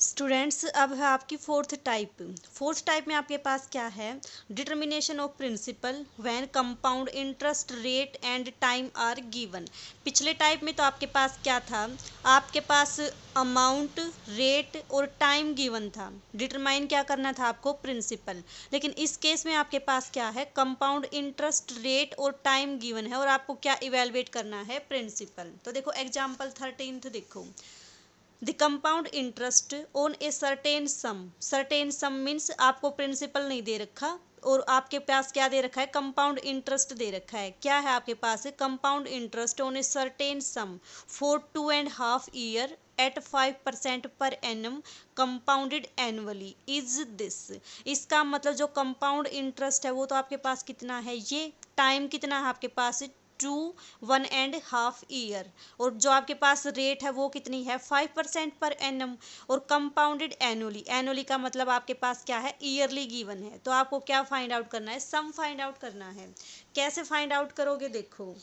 Students, अब है आपकी फोर्थ टाइप में आपके पास क्या है? Determination of principal when compound interest rate and time are given. पिछले टाइप में तो आपके पास क्या था? आपके पास अमाउंट, रेट और टाइम गिवन था। डिटरमाइन क्या करना था आपको? प्रिंसिपल। लेकिन इस केस में आपके पास क्या है? कंपाउंड इंटरेस्ट रेट और टाइम गिवन है और आपको क्या इवेलुएट करना है? प्रिंसिपल। तो देखो एग्जाम्पल 13 देखो। The compound interest on a certain some means आपको प्रिंसिपल नहीं दे रखा और आपके पास क्या दे रखा है? कंपाउंड इंटरेस्ट दे रखा है। क्या है आपके पास? Compound interest on a certain sum for 2.5 year at 5% per annum compounded annually is this. इसका मतलब जो कंपाउंड इंटरेस्ट है वो तो आपके पास कितना है? ये टाइम कितना है आपके पास? 1.5 ईयर। और जो आपके पास रेट है वो कितनी है? 5% पर एनम। और कंपाउंडेड एनुअली का मतलब आपके पास क्या है? ईयरली गिवन है। तो आपको क्या फाइंड आउट करना है? सम फाइंड आउट करना है। कैसे फाइंड आउट करोगे? देखो,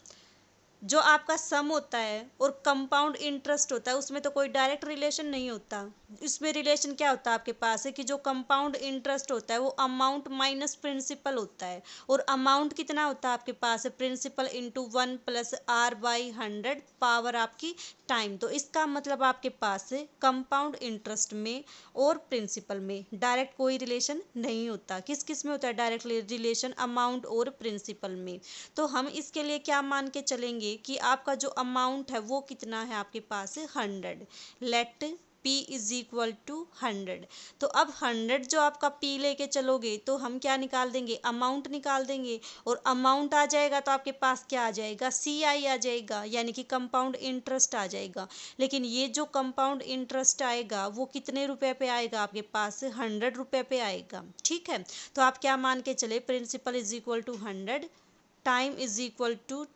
जो आपका सम होता है और कंपाउंड इंटरेस्ट होता है उसमें तो कोई डायरेक्ट रिलेशन नहीं होता। इसमें रिलेशन क्या होता है आपके पास है कि जो कंपाउंड इंटरेस्ट होता है वो अमाउंट माइनस प्रिंसिपल होता है। और अमाउंट कितना होता है आपके पास? प्रिंसिपल इंटू 1+r/100 पावर आपकी टाइम। तो इसका मतलब आपके पास है कंपाउंड इंटरेस्ट में और प्रिंसिपल में डायरेक्ट कोई रिलेशन नहीं होता। किस किस में होता है डायरेक्ट रिलेशन? अमाउंट और प्रिंसिपल में। तो हम इसके लिए क्या मान के चलेंगे कि आपका जो अमाउंट है वो कितना है आपके पास? 100। Let P is equal to 100। तो अब 100 जो आपका P लेके चलोगे तो हम क्या निकाल देंगे? अमाउंट निकाल देंगे। और अमाउंट आ जाएगा तो आपके पास क्या आ जाएगा? CI आ जाएगा, यानी कि कंपाउंड इंटरेस्ट आ जाएगा। लेकिन ये जो कंपाउंड इंटरेस्ट आएगा वो कितने रुपए पे आएगा आपके पास? 100 रुपए पे आएगा। ठीक है, तो आप क्या मान के चले? Principal is equal to 100, time is equal to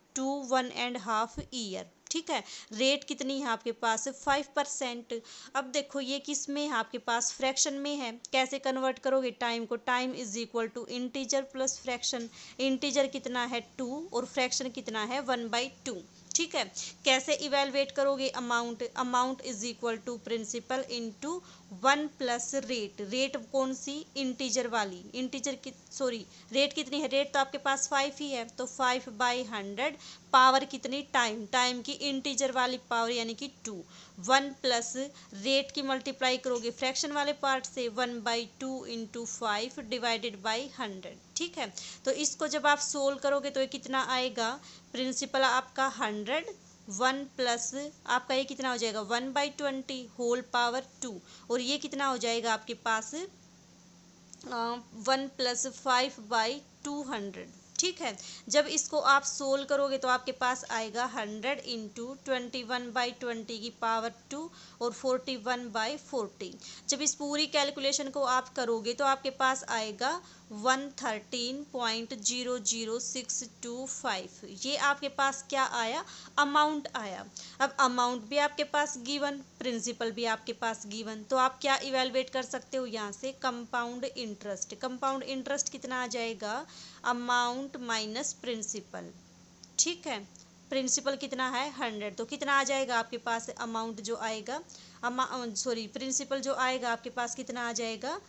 1.5 year. ठीक है, रेट कितनी है आपके पास? 5%। अब देखो ये किस में है आपके पास? फ्रैक्शन में है। कैसे कन्वर्ट करोगे टाइम को? Time is equal to integer plus fraction. Integer कितना है? 2 और फ्रैक्शन कितना है? 1/2। ठीक है, कैसे इवेलुएट करोगे amount? Amount is equal to principal into 1+रेट। रेट कौन सी? इंटीजर वाली। इंटीजर की सॉरी, रेट कितनी है? रेट तो आपके पास 5 ही है, तो 5/100 पावर कितनी? टाइम। टाइम की इंटीजर वाली पावर यानी कि 2। 1 प्लस रेट की मल्टीप्लाई करोगे फ्रैक्शन वाले पार्ट से, 1/2 इंटू 5 डिवाइडेड बाई 100। ठीक है, तो इसको जब आप सोल्व करोगे तो ये कितना आएगा? प्रिंसिपल आपका 100, 1 प्लस आपका ये कितना हो जाएगा? 1/20 होल पावर 2। और ये कितना हो जाएगा आपके पास? 1+5/200। ठीक है, जब इसको आप सोल्व करोगे तो आपके पास आएगा 100 इंटू 21/20 की पावर 2 और 41/40। जब इस पूरी कैलकुलेशन को आप करोगे तो आपके पास आएगा 113.00625। ये आपके पास क्या आया? अमाउंट आया। अब अमाउंट भी आपके पास गिवन, प्रिंसिपल भी आपके पास गिवन, तो आप क्या इवेलुएट कर सकते हो यहाँ से? Compound interest. कंपाउंड इंटरेस्ट कितना आ जाएगा? Amount minus principal. ठीक है, प्रिंसिपल कितना है? 100। तो कितना आ जाएगा आपके पास? अमाउंट जो आएगा, प्रिंसिपल जो आएगा आपके पास कितना आ जाएगा?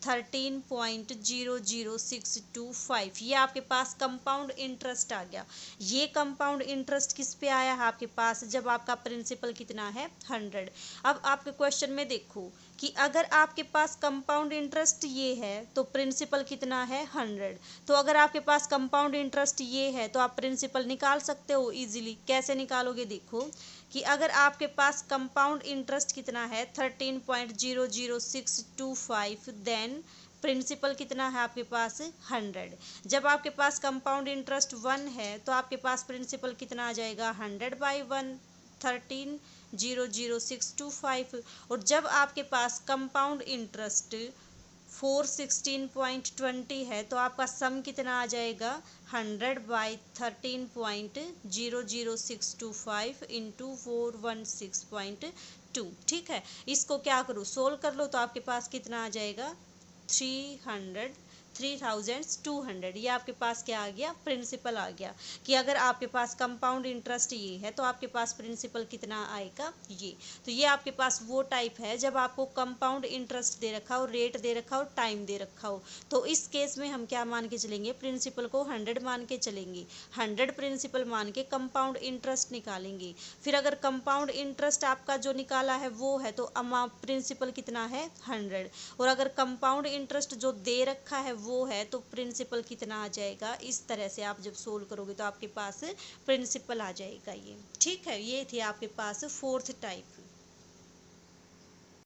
13.00625। ये आपके पास कंपाउंड इंटरेस्ट आ गया। ये कंपाउंड इंटरेस्ट किस पे आया है आपके पास? जब आपका प्रिंसिपल कितना है? 100। अब आपके क्वेश्चन में देखो कि अगर आपके पास कंपाउंड इंटरेस्ट ये है तो प्रिंसिपल कितना है? 100। तो अगर आपके पास कंपाउंड इंटरेस्ट ये है तो आप प्रिंसिपल निकाल सकते हो इजीली। कैसे निकालोगे? देखो कि अगर आपके पास कंपाउंड इंटरेस्ट कितना है? 13.00625, देन प्रिंसिपल कितना है आपके पास? 100। जब आपके पास कंपाउंड इंटरेस्ट 1 है तो आपके पास प्रिंसिपल कितना आ जाएगा? 100/1, 13.00625। और जब आपके पास कंपाउंड इंटरेस्ट 416.20 है तो आपका सम कितना आ जाएगा? 100/13.00625 इंटू 416.2। ठीक है, इसको क्या करो? सोल्व कर लो तो आपके पास कितना आ जाएगा? 300 3200। ये आपके पास क्या आ गया, प्रिंसिपल आ गया कि अगर आपके पास कंपाउंड इंटरेस्ट ये है तो आपके पास प्रिंसिपल कितना आएगा, ये। तो ये आपके पास वो टाइप है जब आपको कंपाउंड इंटरेस्ट दे रखा हो, रेट दे रखा हो, टाइम दे रखा हो, तो इस केस में हम क्या मान के चलेंगे, प्रिंसिपल को 100 मान के चलेंगे। 100 प्रिंसिपल मान के कंपाउंड इंटरेस्ट निकालेंगे। फिर अगर कंपाउंड इंटरेस्ट आपका जो निकाला है वो है तो अमाउंट प्रिंसिपल कितना है, 100। और अगर कंपाउंड इंटरेस्ट जो दे रखा है वो है तो प्रिंसिपल कितना आ जाएगा। इस तरह से आप जब सोल्व करोगे तो आपके पास प्रिंसिपल आ जाएगा ये। ठीक है, ये थी आपके पास फोर्थ टाइप।